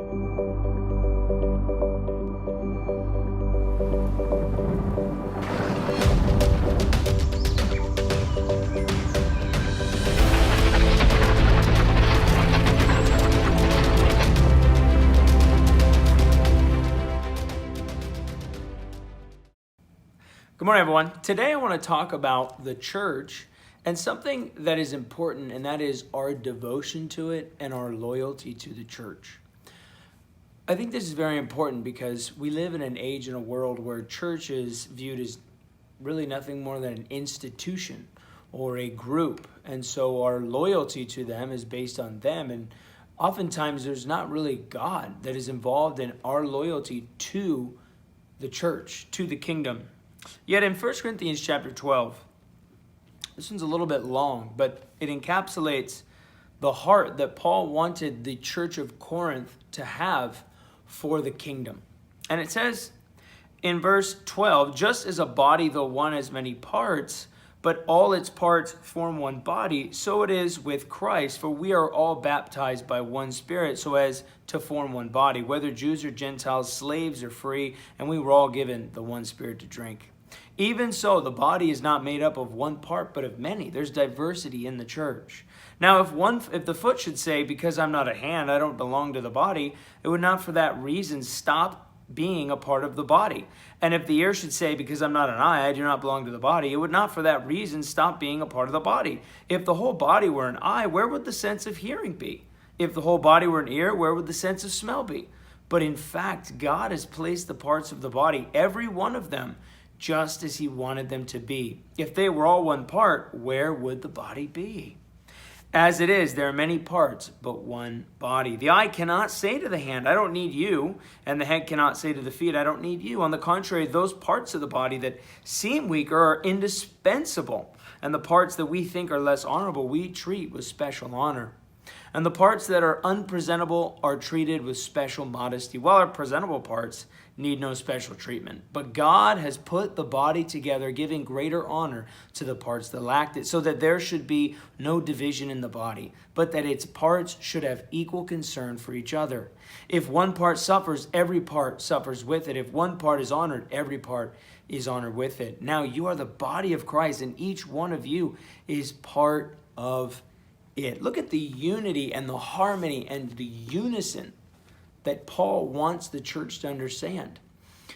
Good morning, everyone. Today I want to talk about the church and something that is important, and that is our devotion to it and our loyalty to the church. I think this is very important because we live in an age and a world where church is viewed as really nothing more than an institution or a group. And so our loyalty to them is based on them. And oftentimes there's not really God that is involved in our loyalty to the church, to the kingdom. Yet in 1 Corinthians chapter 12, this one's a little bit long, but it encapsulates the heart that Paul wanted the church of Corinth to have for the kingdom. And it says in verse 12, just as a body, though one has many parts, but all its parts form one body, so it is with Christ. For we are all baptized by one Spirit so as to form one body, whether Jews or Gentiles, slaves or free, and we were all given the one Spirit to drink. Even so, the body is not made up of one part, but of many. There's diversity in the church. Now, if the foot should say, because I'm not a hand, I don't belong to the body, it would not for that reason stop being a part of the body. And if the ear should say, because I'm not an eye, I do not belong to the body, it would not for that reason stop being a part of the body. If the whole body were an eye, where would the sense of hearing be? If the whole body were an ear, where would the sense of smell be? But in fact, God has placed the parts of the body, every one of them, just as he wanted them to be. If they were all one part, where would the body be? As it is, there are many parts, but one body. The eye cannot say to the hand, I don't need you, and the head cannot say to the feet, I don't need you. On the contrary, those parts of the body that seem weaker are indispensable, and the parts that we think are less honorable, we treat with special honor. And the parts that are unpresentable are treated with special modesty, while our presentable parts need no special treatment. But God has put the body together, giving greater honor to the parts that lacked it, so that there should be no division in the body, but that its parts should have equal concern for each other. If one part suffers, every part suffers with it. If one part is honored, every part is honored with it. Now you are the body of Christ, and each one of you is part of it. Look at the unity and the harmony and the unison that Paul wants the church to understand.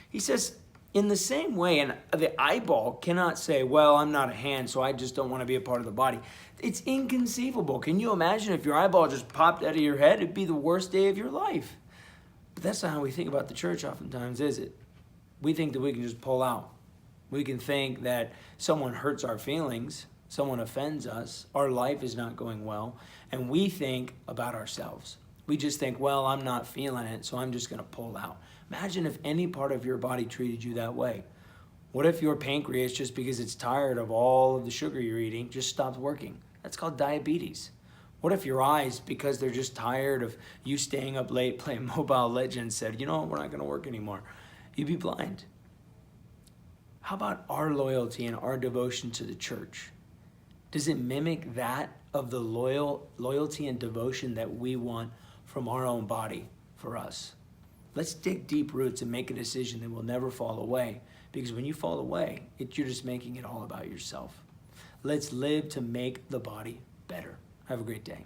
He says, in the same way, and the eyeball cannot say, well, I'm not a hand, so I just don't want to be a part of the body. It's inconceivable. Can you imagine if your eyeball just popped out of your head? It'd be the worst day of your life. But that's not how we think about the church oftentimes, is it? We think that we can just pull out. We can think that someone hurts our feelings, someone offends us, our life is not going well, and we think about ourselves. We just think, well, I'm not feeling it, so I'm just going to pull out. Imagine if any part of your body treated you that way. What if your pancreas, just because it's tired of all of the sugar you're eating, just stopped working? That's called diabetes. What if your eyes, because they're just tired of you staying up late playing Mobile Legends, said, you know what, we're not going to work anymore? You'd be blind. How about our loyalty and our devotion to the church? Does it mimic that of the loyalty and devotion that we want from our own body for us? Let's dig deep roots and make a decision that will never fall away. Because when you fall away, you're just making it all about yourself. Let's live to make the body better. Have a great day.